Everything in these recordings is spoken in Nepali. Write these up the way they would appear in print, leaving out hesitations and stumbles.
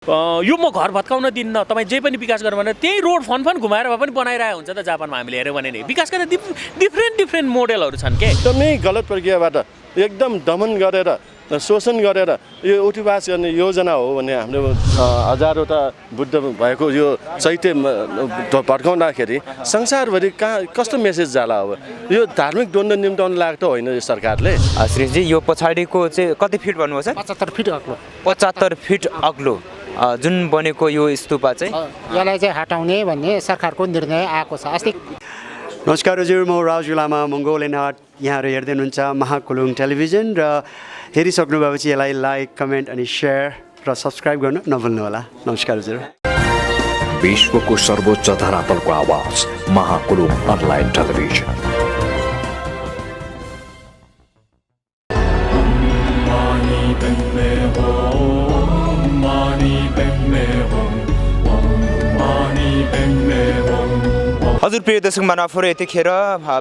यो म घर भत्काउन दिन्न, तपाईँ जे पनि विकास गर्नु भनेर त्यही रोड फन घुमाएर भए पनि बनाइरहेको हुन्छ त। जापानमा हामीले हेऱ्यौँ भने नि विकासका त डिफ्रेन्ट मोडेलहरू छन् के। एकदमै गलत प्रक्रियाबाट एकदम दमन गरेर शोषण गरेर यो उठिवास गर्ने योजना हो भने हाम्रो हजारवटा बुद्ध भएको यो चैत्य भड्काउँदाखेरि संसारभरि कहाँ कस्तो मेसेज जाला अब। यो धार्मिक द्वन्द्व निम्ताउन लाग्दो होइन यो सरकारले। श्रीजी यो पछाडिको चाहिँ कति फिट भन्नुभयो सर? 75 फिट अग्लो। 75 फिट अग्लो जुन बनेको यो स्तूपा चाहिँ यसलाई चाहिँ हटाउने भन्ने सरकारको निर्णय आएको छ अस्ति। नमस्कार हजुर, म राजु लामा मङ्गोलियन आर्ट। यहाँहरू हेर्दै हुनुहुन्छ महाकुलुङ टेलिभिजन र हेरिसक्नु भएपछि यसलाई लाइक, कमेन्ट अनि सेयर र सब्सक्राइब गर्नु नभुल्नुहोला। नमस्कार हजुर। विश्वको सर्वोच्च धरातलको आवाज महाकुलुङ अनलाइन टेलिभिजन। हजुर प्रिय दर्शक महानुभावहरू, यतिखेर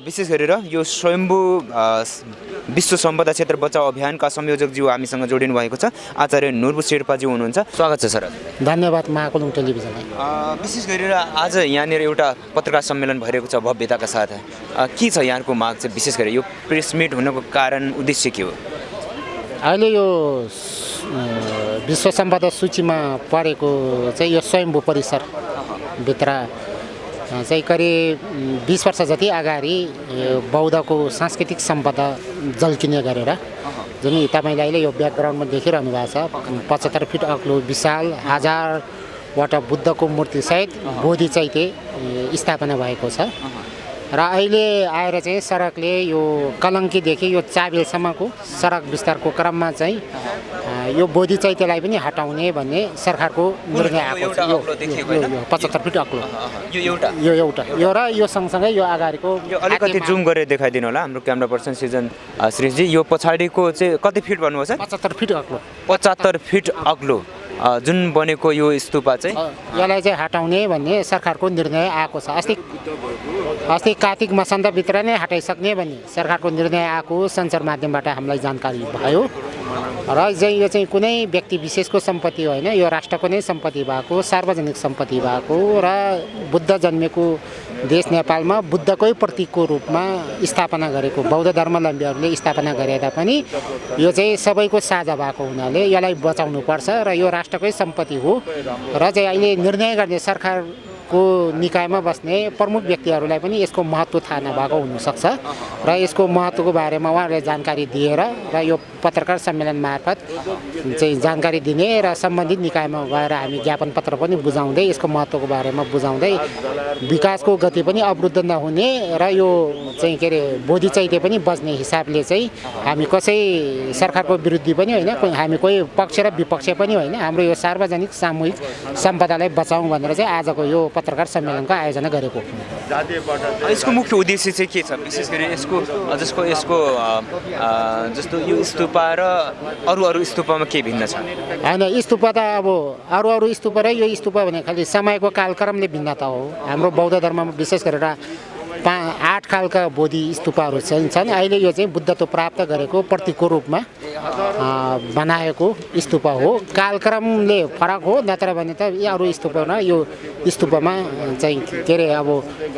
विशेष गरेर यो स्वयम्भू विश्व सम्पदा क्षेत्र बचाउ अभियानका संयोजकज्यू हामीसँग जोडिनु भएको छ। आचार्य नुर्बु शेर्पाज्यू हुनुहुन्छ। स्वागत छ सर। धन्यवाद महाकुलुङ टेलिभिजनलाई। विशेष गरेर आज यहाँनिर एउटा पत्रकार सम्मेलन भइरहेको छ भव्यताका साथ। के छ यहाँको माग चाहिँ? विशेष गरी यो प्रेस मिट हुनको कारण उद्देश्य के हो? अहिले यो विश्व सम्पदा सूचीमा परेको चाहिँ यो स्वयम्भू परिसरभित्र चाहिँ करिब 20 वर्ष जति अगाडि बौद्धको सांस्कृतिक सम्पदा झल्किने गरेर जुन तपाईँले अहिले यो ब्याकग्राउन्डमा देखिरहनु भएको छ 75 फिट अग्लो विशाल 1000वटा बुद्धको मूर्तिसहित बोधि चैत्य स्थापना भएको छ। र अहिले आएर चाहिँ सडकले यो कलङ्कीदेखि यो चाबेलसम्मको सडक विस्तारको क्रममा चाहिँ यो बोधि चैत्यलाई पनि हटाउने भन्ने सरकारको निर्णय आएको छ। यो 75 फिट अग्लो यो एउटा यो र यो सँगसँगै यो अगाडिको अलिकति जुम गरेर देखाइदिनु होला हाम्रो क्यामेरा पर्सन सिजन श्रीजी। यो पछाडिको चाहिँ कति फिट भन्नुभयो सर? 75 फिट अग्लो। 75 फिट अग्लो जुन बनेको यो स्तूपा चाहिँ यसलाई चाहिँ हटाउने भन्ने सरकारको निर्णय आएको छ। अस्ति कार्तिक मसान्तभित्र नै हटाइसक्ने भन्ने सरकारको निर्णय आएको सञ्चार माध्यमबाट हामीलाई जानकारी भयो। र चाहिँ यो चाहिँ कुनै व्यक्ति विशेषको सम्पत्ति होइन, यो राष्ट्रको नै सम्पत्ति भएको, सार्वजनिक सम्पत्ति भएको र बुद्ध जन्मेको देश नेपालमा बुद्धकै प्रतीकको रूपमा स्थापना गरेको बौद्ध धर्मावलम्बीहरूले स्थापना गरे तापनि यो चाहिँ सबैको साझा भएको हुनाले यसलाई बचाउनुपर्छ र यो राष्ट्रकै सम्पत्ति हो। र चाहिँ अहिले निर्णय गर्ने सरकारको निकायमा बस्ने प्रमुख व्यक्तिहरूलाई पनि यसको महत्त्व थाहा नभएको हुनसक्छ र यसको महत्त्वको बारेमा उहाँहरूले जानकारी दिएर र यो पत्रकार सम्मेलन मार्फत चाहिँ जानकारी दिने र सम्बन्धित निकायमा गएर हामी ज्ञापन पत्र पनि बुझाउँदै यसको महत्त्वको बारेमा बुझाउँदै विकासको गति पनि अवरुद्ध नहुने र यो चाहिँ के अरे बोधि चैत्य पनि बच्ने हिसाबले चाहिँ हामी कसै सरकारको विरुद्धी पनि होइन, हामी कोही पक्ष र विपक्ष पनि होइन, हाम्रो यो सार्वजनिक सामूहिक सम्पदालाई बचाउँ भनेर चाहिँ आजको यो पत्रकार सम्मेलनको आयोजना गरेको। यसको मुख्य उद्देश्य चाहिँ के छ? विशेष गरी यसको जस्तो यो स्तूपा र अरू स्तूपामा के भिन्न छ? होइन, स्तूपा त अब अरू स्तूपा र यो स्तूपा भने खालि समयको कालक्रमले भिन्नता हो। हाम्रो बौद्ध धर्ममा विशेष गरेर 8 खालका बोधि स्तूपाहरू छन्। अहिले यो चाहिँ बुद्धत्व प्राप्त गरेको प्रतीकको रूपमा बनाएको स्तूपा हो। कालक्रमले फरक हो, नत्र भने त अरू स्तूपमा यो स्तूपमा चाहिँ के अरे अब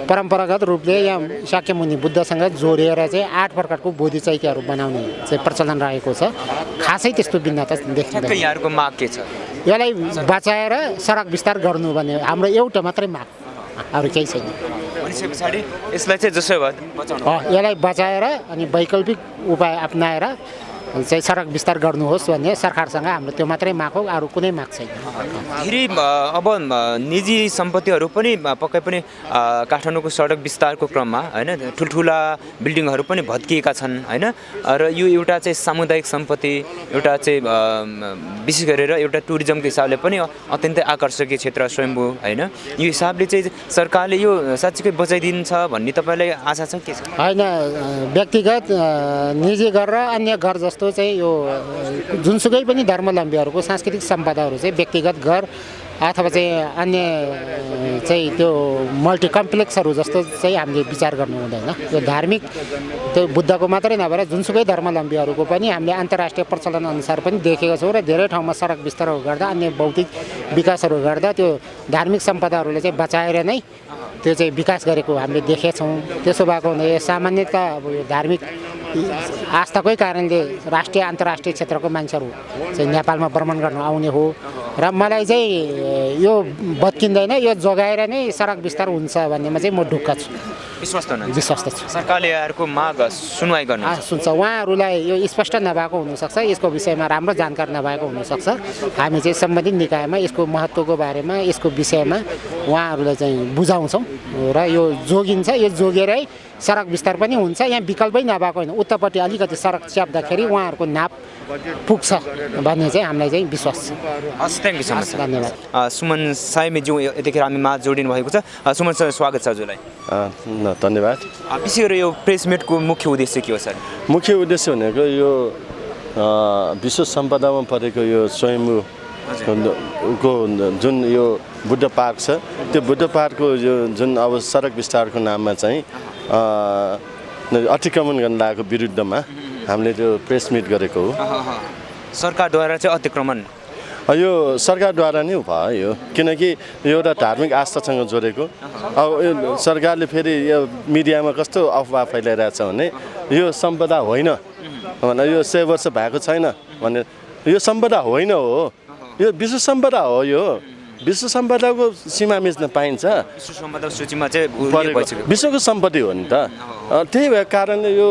परम्परागत रूपले यहाँ शाक्यमुनि बुद्धसँग जोडिएर चाहिँ 8 प्रकारको बोधि चैत्यहरू बनाउने चाहिँ प्रचलन रहेको छ। खासै त्यस्तो भिन्नता देखिँदैन। यहाँहरूको माग के छ? यसलाई बचाएर सडक विस्तार गर्नु भन्ने हाम्रो एउटा मात्रै माग, अरू केही छैन। पछाडि यसलाई चाहिँ जसो भयो यसलाई बचाएर अनि वैकल्पिक उपाय अपनाएर चाहिँ सडक विस्तार गर्नुहोस् भन्ने सरकारसँग हाम्रो त्यो मात्रै माग हो, अरू कुनै माग छैन। फेरि अब निजी सम्पत्तिहरू पनि पक्कै पनि काठमाडौँको सडक विस्तारको क्रममा होइन ठुल्ठुला बिल्डिङहरू पनि भत्किएका छन् होइन। र यो एउटा चाहिँ सामुदायिक सम्पत्ति, एउटा चाहिँ विशेष गरेर एउटा टुरिज्मको हिसाबले पनि अत्यन्तै आकर्षकीय क्षेत्र स्वयम्भू होइन। यो हिसाबले चाहिँ सरकारले यो साँच्चीकै बचाइदिन्छ भन्ने तपाईँलाई आशा छ के छ? होइन, व्यक्तिगत निजी घर र अन्य घर जस्तो चाहिँ यो जुनसुकै पनि धर्मावलम्बीहरूको सांस्कृतिक सम्पदाहरू चाहिँ व्यक्तिगत घर अथवा चाहिँ अन्य चाहिँ त्यो मल्टी कम्प्लेक्सहरू जस्तो चाहिँ हामीले विचार गर्नु हुँदैन। यो धार्मिक त्यो बुद्धको मात्रै नभएर जुनसुकै धर्मावलम्बीहरूको पनि हामीले अन्तर्राष्ट्रिय प्रचलन अनुसार पनि देखेको छौँ र धेरै ठाउँमा सडक विस्तारहरू गर्दा अन्य भौतिक विकासहरू गर्दा त्यो धार्मिक सम्पदाहरूले चाहिँ बचाएर नै त्यो चाहिँ विकास गरेको हामीले देखेछौँ। त्यसो भएको हुँदा सामान्यतः अब यो धार्मिक आस्थाकै कारणले राष्ट्रिय अन्तर्राष्ट्रिय क्षेत्रको मान्छेहरू चाहिँ नेपालमा भ्रमण गर्न आउने हो र मलाई चाहिँ यो बत्किँदैन, यो जोगाएर नै सडक विस्तार हुन्छ भन्नेमा चाहिँ म ढुक्क छु, विश्वास छु। सरकारले यहाँहरूको माग सुनवाई गर्नु सुन्छ। उहाँहरूलाई यो स्पष्ट नभएको हुनसक्छ, यसको विषयमा राम्रो जानकार नभएको हुनसक्छ। हामी चाहिँ सम्बन्धित निकायमा यसको महत्त्वको बारेमा यसको विषयमा उहाँहरूलाई चाहिँ बुझाउँछौँ र यो जोगिन्छ। यो जोगेरै सडक विस्तार पनि हुन्छ। यहाँ विकल्पै नभएको होइन, उत्तरपट्टि अलिकति सडक च्याप्दाखेरि उहाँहरूको नाप पुग्छ भन्ने चाहिँ हामीलाई चाहिँ विश्वास छ। हस्, थ्याङ्क यू सो मच। धन्यवाद। सुमन साइमेज्यू यतिखेर हामी माझ जोडिनु भएको छ। सुमन सर, स्वागत छ हजुरलाई। धन्यवाद। विशेष गरेर यो प्रेस मिटको मुख्य उद्देश्य के हो सर? मुख्य उद्देश्य भनेको यो विश्व सम्पदामा परेको यो स्वयम्भू को जुन यो बुद्ध पार्क छ, त्यो बुद्ध पार्कको यो जुन अब सडक विस्तारको नाममा चाहिँ अतिक्रमण गर्न लागेको विरुद्धमा हामीले त्यो प्रेस मिट गरेको हो। सरकारद्वारा चाहिँ अतिक्रमण यो सरकारद्वारा नै भयो यो, किनकि यो एउटा धार्मिक आस्थासँग जोडेको। अब यो सरकारले फेरि यो मिडियामा कस्तो अफवाह फैलाइरहेछ भने यो सम्पदा होइन भने, यो 100 वर्ष भएको छैन भने, यो सम्पदा होइन हो, यो विश्व सम्पदा हो। यो विश्व सम्पदाको सीमा मिच्न पाइन्छ? विश्व सम्पदा सूचीमा चाहिँ विश्वको सम्पत्ति हो नि त। त्यही भएको कारणले यो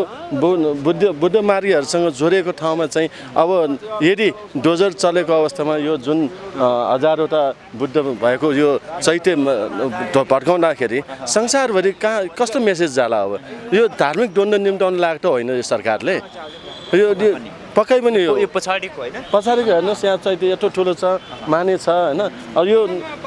बुद्ध मार्गीहरूसँग जोडिएको ठाउँमा चाहिँ अब यदि डोजर चलेको अवस्थामा यो जुन हजारवटा बुद्ध भएको यो चैत्य भड्काउँदाखेरि संसारभरि कहाँ कस्तो मेसेज जाला? अब यो धार्मिक द्वन्द्व निम्ताउन लाग्दो होइन यो सरकारले। यो पक्कै पनि यो पछाडिको होइन, पछाडिको हेर्नुहोस्, यहाँ चैत्य यत्रो ठुलो छ, माने छ होइन। अब यो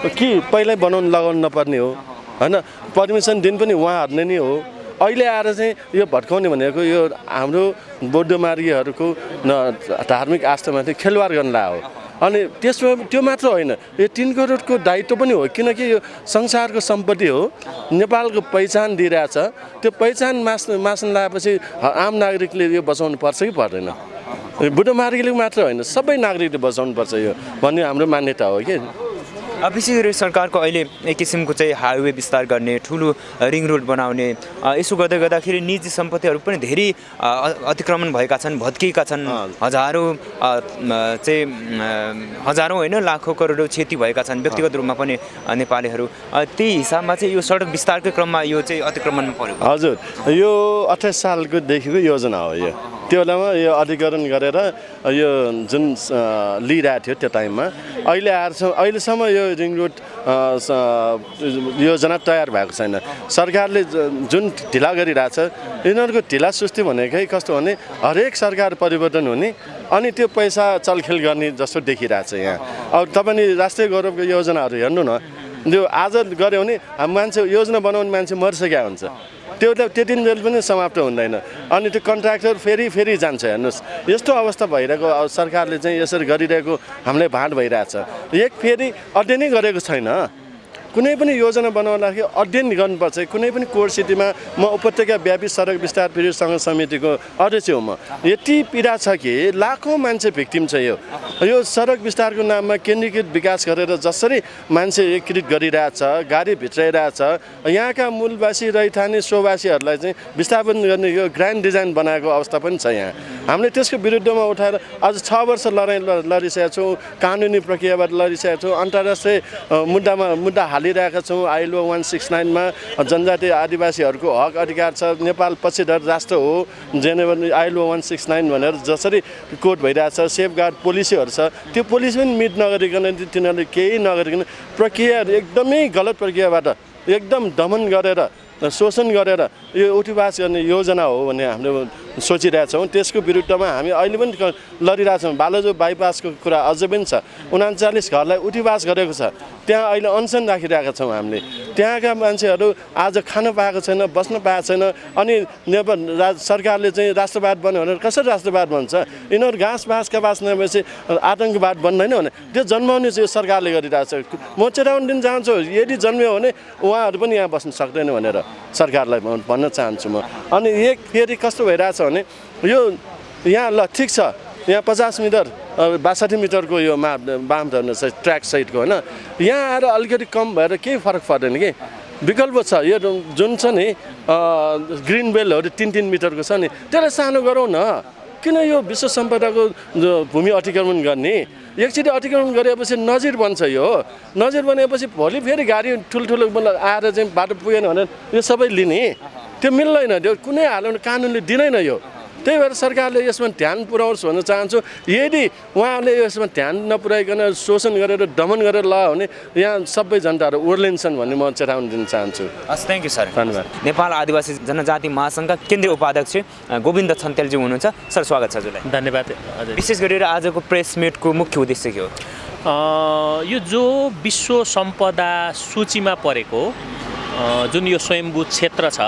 के पहिल्यै लगाउनु नपर्ने हो होइन? पर्मिसन दिन पनि उहाँहरूले नै हो। अहिले आएर चाहिँ यो भड्काउने भनेको यो हाम्रो बौद्ध मार्गीहरूको धार्मिक आस्थामाथि खेलवाड गर्न लाग्यो। अनि त्यसमा त्यो मात्र होइन, यो 3 करोडको दायित्व पनि हो, किनकि यो संसारको सम्पत्ति हो, नेपालको पहिचान दिइरहेछ। त्यो पहिचान मास्न लागेपछि आम नागरिकले यो बचाउनु पर्छ कि पर्दैन? बुद्ध मार्गीले मात्र होइन, सबै नागरिकले बचाउनुपर्छ यो भन्ने हाम्रो मान्यता हो कि। विशेष गरी सरकारको अहिले एक किसिमको चाहिँ हाइवे विस्तार गर्ने, ठुलो रिङ रोड बनाउने, यसो गर्दाखेरि निजी सम्पत्तिहरू पनि धेरै अतिक्रमण भएका छन्, भत्किएका छन्। हजारौँ होइन लाखौँ करोडौँ क्षति भएका छन् व्यक्तिगत रूपमा पनि नेपालीहरू। त्यही हिसाबमा चाहिँ यो सडक विस्तारकै क्रममा यो चाहिँ अतिक्रमणमा पर्यो। हजुर, यो 28 सालकोदेखिको योजना हो यो। त्यो बेलामा यो अधिग्रहण गरेर यो जुन लिइरहेको थियो त्यो टाइममा, अहिलेसम्म यो रिङ रोड योजना तयार भएको छैन। सरकारले जुन ढिला गरिरहेछ, यिनीहरूको ढिला सुस्ती भनेकै कस्तो भने हरेक सरकार परिवर्तन हुने अनि त्यो पैसा चलखेल गर्ने जस्तो देखिरहेछ यहाँ। अब तपाईँले राष्ट्रिय गौरवको योजनाहरू हेर्नु न, त्यो आज गऱ्यो भने मान्छे योजना बनाउने मान्छे मरिसकेका हुन्छ, त्यो त्यति बेला पनि समाप्त हुँदैन। अनि त्यो कन्ट्र्याक्टर फेरि जान्छ। हेर्नुहोस्, यस्तो अवस्था भइरहेको सरकारले चाहिँ यसरी गरिरहेको हामीलाई भाँड भइरहेछ। एक फेरि अध्ययनै गरेको छैन। कुनै पनि योजना बनाउँदाखेरि अध्ययन गर्नुपर्छ। कुनै पनि कोर सिटीमा म उपत्यका व्यापी सडक विस्तार सङ्घ समितिको अध्यक्ष हो। म यति पीडा छ कि लाखौँ मान्छे भिक्टिम छ। यो सडक विस्तारको नाममा केन्द्रीकृत विकास गरेर जसरी मान्छे एकीकृत गरिरहेछ, गाडी भित्राइरहेछ, यहाँका मूलवासी रैथाने स्ववासीहरूलाई चाहिँ विस्थापन गर्ने यो ग्रान्ड डिजाइन बनाएको अवस्था पनि छ यहाँ। हामीले त्यसको विरुद्धमा उठाएर आज 6 वर्ष लडाइँ लडिसकेका छौँ, कानुनी प्रक्रियाबाट लडिसकेका छौँ, अन्तर्राष्ट्रिय मुद्दा हालिरहेका छौँ। ILO 169मा जनजातीय आदिवासीहरूको हक अधिकार छ। नेपाल पछिधर राष्ट्र हो, जेनेभा ILO 169 भनेर जसरी कोड भइरहेछ, सेफगार्ड पोलिसीहरू छ, त्यो पोलिसी पनि मिट नगरिकन तिनीहरूले केही नगरिकन प्रक्रिया एकदमै गलत प्रक्रियाबाट एकदम दमन गरेर शोषण गरेर यो उठीवास गर्ने योजना हो भन्ने हामीले सोचिरहेछौँ। त्यसको विरुद्धमा हामी अहिले पनि लडिरहेछौँ। बालजु बाइपासको कुरा अझै पनि छ। 39 घरलाई उठीवास गरेको छ, त्यहाँ अहिले अनसन राखिरहेका छौँ हामीले। त्यहाँका मान्छेहरू आज खान पाएको छैन, बस्न पाएको छैन। अनि नेपाल सरकारले चाहिँ राष्ट्रवाद बन्यो भनेर कसरी राष्ट्रवाद भन्छ? यिनीहरू घाँसका बास नभएपछि आतङ्कवाद बन्दैन भने त्यो जन्माउने चाहिँ सरकारले गरिरहेको छ। म चेतावनी दिन चाहन्छु, यदि जन्मियो भने उहाँहरू पनि यहाँ बस्न सक्दैन भनेर सरकारलाई भन्न चाहन्छु म। अनि फेरि कस्तो भइरहेछ भने यो यहाँ ल ठिक छ, यहाँ 50 मिटर 62 मिटरको यो बाम ट्र्याक सहितको होइन, यहाँ आएर अलिकति कम भएर केही फरक पर्दैन कि। विकल्प छ, यो जुन छ नि ग्रिन बेलहरू 3-3 मिटरको छ नि, त्यसलाई सानो गरौँ न। किन यो विश्व सम्पदाको भूमि अतिक्रमण गर्ने? एकचोटि अतिक्रमण गरेपछि नजिर बन्छ। यो नजिर बनेपछि भोलि फेरि गाडी ठुल्ठुलो आएर चाहिँ बाटो पुगेन भने यो सबै लिने, त्यो मिल्दैन। त्यो कुनै हालतमा कानुनले दिँदैन यो। त्यही भएर सरकारले यसमा ध्यान पुर्याओस् भन्न चाहन्छु। यदि उहाँले यसमा ध्यान नपुर्याइकन शोषण गरेर दमन गरेर ल भने यहाँ सबै जनताहरू ओर्लिन्छन् भन्ने म चेतावनी दिन चाहन्छु। हस्, थ्याङ्क यू सर। धन्यवाद। नेपाल आदिवासी जनजाति महासङ्घका केन्द्रीय उपाध्यक्ष गोविन्द छन्तेलजी हुनुहुन्छ। सर, स्वागत छ हजुरलाई। धन्यवाद हजुर। विशेष गरेर आजको प्रेस मिटको मुख्य उद्देश्य के हो? यो जो विश्व सम्पदा सूचीमा परेको जुन यो स्वयम्भू क्षेत्र छ,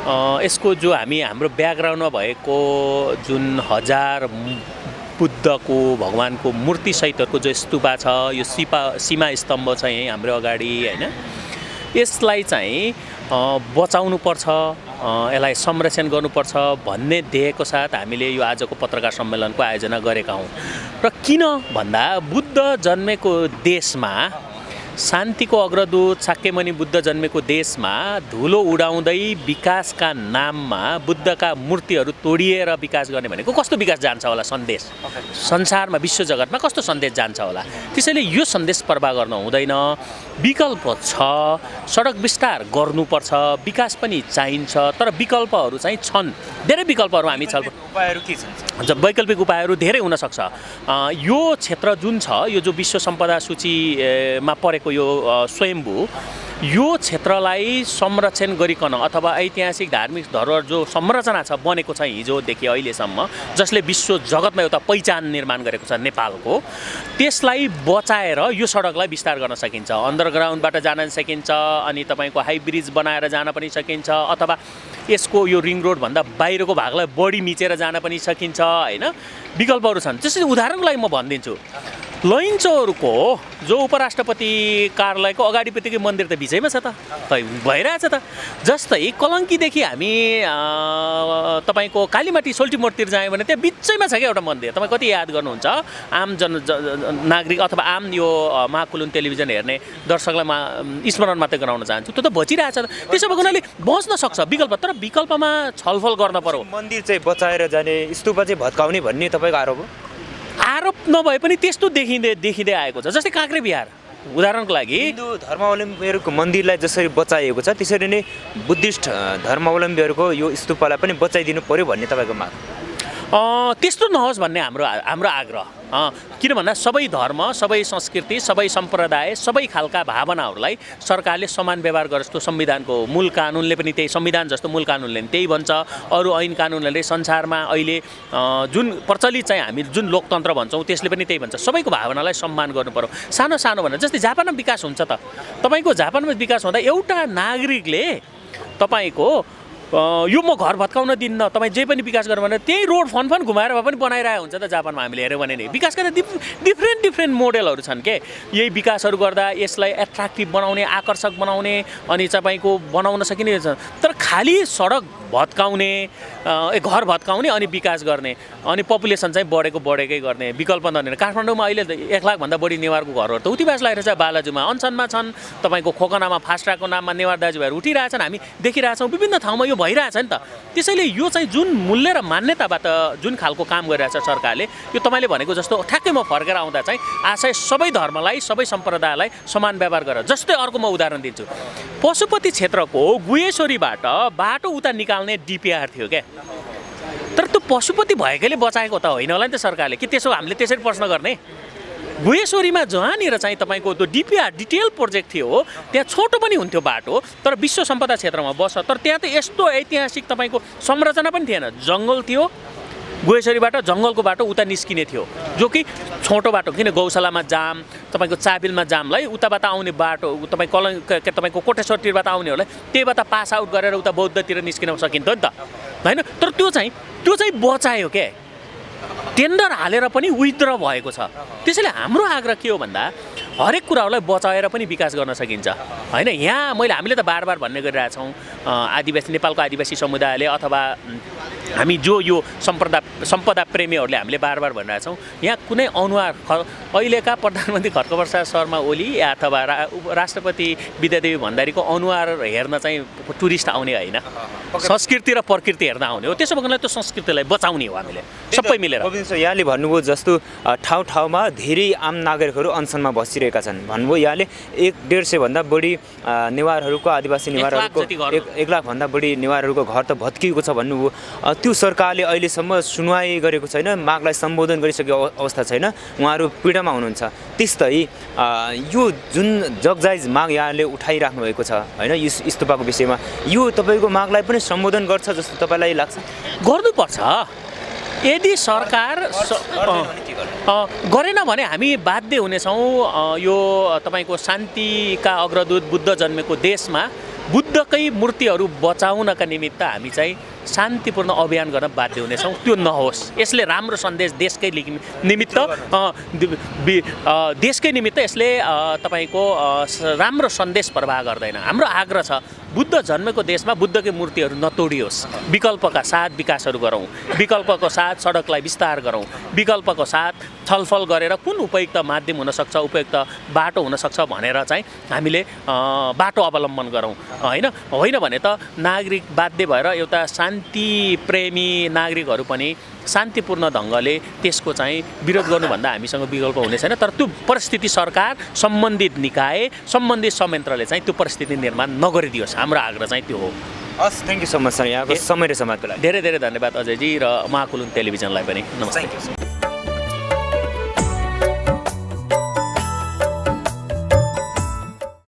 यसको जो हाम्रो ब्याकग्राउन्डमा भएको जुन 1000 बुद्धको भगवानको मूर्ति सहितहरूको जो स्तूपा छ, यो सीमा स्तम्भ छ यहीँ हाम्रो अगाडि होइन, यसलाई चाहिँ बचाउनुपर्छ, यसलाई संरक्षण गर्नुपर्छ भन्ने ध्येयको साथ हामीले यो आजको पत्रकार सम्मेलनको आयोजना गरेका हौँ। र किन भन्दा बुद्ध जन्मेको देशमा, शान्तिको अग्रदूत शाक्यमुनि बुद्ध जन्मेको देशमा धुलो उडाउँदै विकासका नाममा बुद्धका मूर्तिहरू तोडिएर विकास गर्ने भनेको कस्तो विकास जान्छ होला? सन्देश संसारमा विश्व जगतमा कस्तो सन्देश जान्छ होला? त्यसैले यो सन्देश प्रवाह गर्न हुँदैन। विकल्प छ, सडक विस्तार गर्नुपर्छ, विकास पनि चाहिन्छ, तर विकल्पहरू चाहिँ छन्। धेरै विकल्पहरू हामी छलफल उपायहरू के छन्? वैकल्पिक उपायहरू धेरै हुन सक्छ। यो क्षेत्र जुन छ, यो जो विश्व सम्पदा सूचीमा परेको यो स्वयम्भू, यो क्षेत्रलाई संरक्षण गरिकन अथवा ऐतिहासिक धार्मिक धरोहर जो संरचना छ बनेको छ हिजोदेखि अहिलेसम्म, जसले विश्व जगतमा एउटा पहिचान निर्माण गरेको छ नेपालको, त्यसलाई बचाएर यो सडकलाई विस्तार गर्न सकिन्छ। अन्डरग्राउन्डबाट जान सकिन्छ, अनि तपाईँको हाई ब्रिज बनाएर जान पनि सकिन्छ, अथवा यसको यो रिङ रोडभन्दा बाहिरको भागलाई बढी मिचेर जान पनि सकिन्छ होइन। विकल्पहरू छन्। त्यसरी उदाहरणको लागि म भनिदिन्छु, लैन्चौरको जो उपराष्ट्रपति कार्यालयको अगाडिपट्टिकै मन्दिर त बिचैमा छ त, भइरहेछ त। जस्तै कलङ्कीदेखि हामी तपाईँको कालीमाटी सोल्टीमोडतिर जायौँ भने त्यहाँ बिचैमा छ क्या एउटा मन्दिर। तपाईँ कति याद गर्नुहुन्छ? आम नागरिक अथवा आम यो महाकुलुङ टेलिभिजन हेर्ने दर्शकलाई स्मरण मात्रै गराउन चाहन्छु, त्यो त बचिरहेछ त। त्यसो भएको हुनाले बस्न सक्छ विकल्प, तर विकल्पमा छलफल गर्न पर्यो। मन्दिर चाहिँ बचाएर जाने, स्तूपा चाहिँ भत्काउने भन्ने तपाईँको आरोप हो? आरोप नभए पनि त्यस्तो देखिँदै आएको छ। जस्तै काँक्रे बिहार उदाहरणको लागि, हिन्दू धर्मावलम्बीहरूको मन्दिरलाई जसरी बचाइएको छ त्यसरी नै बुद्धिस्ट धर्मावलम्बीहरूको यो स्तूपलाई पनि बचाइदिनु पर्यो भन्ने तपाईँको माग? त्यस्तो नहोस् भन्ने हाम्रो आग्रह। किन भन्दा सबै धर्म, सबै संस्कृति, सबै सम्प्रदाय, सबै खालका भावनाहरूलाई सरकारले समान व्यवहार गरोस्। त्यो संविधानको मूल कानुनले पनि त्यही, संविधान जस्तो मूल कानुनले पनि त्यही भन्छ। अरू ऐन कानुनहरूले संसारमा अहिले जुन प्रचलित चाहिँ हामी जुन लोकतन्त्र भन्छौँ त्यसले पनि त्यही भन्छ। सबैको भावनालाई सम्मान गर्नु पर्यो। सानो सानो भनेर जस्तै जापानमा विकास हुन्छ त, तपाईँको जापानमा विकास हुँदा एउटा नागरिकले तपाईँको यो म घर भत्काउन दिन्न, तपाईँ जे पनि विकास गर्नु भनेर त्यही रोड फन घुमाएर भए पनि बनाइरहेको हुन्छ त जापानमा। हामीले हेऱ्यौँ भने नि विकासका त डिफ्रेन्ट मोडेलहरू छन् के। यही विकासहरू गर्दा यसलाई एट्र्याक्टिभ बनाउने, आकर्षक बनाउने, अनि तपाईँको बनाउन सकिने छ। तर खालि सडक भत्काउने, घर भत्काउने अनि विकास गर्ने, अनि पपुलेसन चाहिँ बढेकै गर्ने विकल्प नदिने। काठमाडौँमा अहिले 1 लाखभन्दा बढी नेवारको घरहरू त उतिबास लागेको छ। बालाजुमा अनसनमा छन्, तपाईँको खोकनामा फास्ट्राको नाममा नेवार दाजुभाइहरू उठिरहेछन्, हामी देखिरहेछौँ। विभिन्न ठाउँमा यो भइरहेछ नि त। त्यसैले यो चाहिँ जुन मूल्य र मान्यताबाट जुन खालको काम गरिरहेछ सरकारले, यो तपाईँले भनेको जस्तो ठ्याक्कै म फर्केर आउँदा चाहिँ आशय सबै धर्मलाई, सबै सम्प्रदायलाई समान व्यवहार गरेर। जस्तै अर्को म उदाहरण दिन्छु, पशुपति क्षेत्रको गुहेश्वरीबाट बाटो उता निकाल्ने डिपिआर थियो क्या, तर त्यो पशुपति भएकैले बचाएको त होइन होला नि त सरकारले। कि त्यसो हामीले त्यसरी प्रश्न गर्ने? गुहेश्वरीमा जहाँनिर चाहिँ तपाईँको त्यो डिपिआर डिटेल प्रोजेक्ट थियो त्यहाँ छोटो पनि हुन्थ्यो बाटो तर विश्व सम्पदा क्षेत्रमा बस्छ तर त्यहाँ त यस्तो ऐतिहासिक तपाईँको संरचना पनि थिएन जङ्गल थियो गुहेश्वरीबाट जङ्गलको बाटो उता निस्किने थियो जो कि छोटो बाटो किन गौशालामा जाम तपाईँको चाबिलमा जामलाई उताबाट आउने बाटो तपाईँको कोटेश्वरतिरबाट आउनेहरूलाई त्यहीबाट पास आउट गरेर उता बौद्धतिर निस्किन सकिन्थ्यो नि त होइन तर त्यो चाहिँ बचायो क्या टेन्डर हालेर पनि विथड्र भएको छ त्यसैले हाम्रो आग्रह के हो भन्दा हरेक कुराहरूलाई बचाएर पनि विकास गर्न सकिन्छ होइन यहाँ हामीले त बार भन्ने गरिरहेछौँ आदिवासी नेपालको आदिवासी समुदायले अथवा हामी जो यो सम्पदा प्रेमीहरूले हामीले बार भनिरहेछौँ यहाँ कुनै अनुहार अहिलेका प्रधानमन्त्री खड्गप्रसाद शर्मा ओली अथवा राष्ट्रपति विद्यादेवी भण्डारीको अनुहार हेर्न चाहिँ टुरिस्ट आउने होइन संस्कृति र प्रकृति हेर्न आउने हो त्यसो भएकोले त्यो संस्कृतिलाई बचाउने हो हामीले सबै मिलेर यहाँले भन्नुभयो जस्तो ठाउँ ठाउँमा धेरै आम नागरिकहरू अनसनमा बसिरहेका छन् भन्नुभयो यहाँले 150 भन्दा बढी नेवारहरूको आदिवासी नेवारहरूको 1 लाख भन्दा बढी नेवारहरूको घर त भत्किएको छ भन्नुभयो त्यो सरकारले अहिलेसम्म सुनवाई गरेको छैन मागलाई सम्बोधन गरिसकेको अवस्था छैन उहाँहरू पीडामा हुनुहुन्छ त्यस्तै यो जुन जगजाइज माग यहाँले उठाइराख्नु भएको छ होइन इस्तुपाको विषयमा यो तपाईँको मागलाई पनि सम्बोधन गर्छ जस्तो तपाईँलाई लाग्छ गर्नुपर्छ यदि सरकार गरेन भने हामी बाध्य हुनेछौँ यो तपाईँको शान्तिका अग्रदूत बुद्ध जन्मेको देशमा बुद्धकै मूर्तिहरू बचाउनका निमित्त हामी चाहिँ शान्तिपूर्ण अभियान गर्न बाध्य हुनेछौँ त्यो नहोस् यसले राम्रो सन्देश देशकै निमित्त यसले तपाईँको राम्रो सन्देश प्रवाह गर्दैन हाम्रो आग्रह छ बुद्ध जन्मेको देशमा बुद्धकै मूर्तिहरू नतोडियोस् विकल्पका साथ विकासहरू गरौँ विकल्पको साथ सडकलाई विस्तार गरौँ विकल्पको साथ छलफल गरेर कुन उपयुक्त माध्यम हुनसक्छ उपयुक्त बाटो हुनसक्छ भनेर चाहिँ हामीले बाटो अवलम्बन गरौँ होइन भने त नागरिक बाध्य भएर एउटा शान्ति प्रेमी नागरिकहरू पनि शान्तिपूर्ण ढङ्गले त्यसको चाहिँ विरोध गर्नुभन्दा हामीसँग विकल्प हुने छैन तर त्यो परिस्थिति सरकार सम्बन्धित निकाय सम्बन्धित संयन्त्रले चाहिँ त्यो परिस्थिति निर्माण नगरिदियोस् हाम्रो आग्रह चाहिँ त्यो हो हस् thank you so much sir यहाँको समय र समाजको लागि धेरै धेरै धन्यवाद अजयजी र महाकुलुङ टेलिभिजनलाई पनि नमस्ते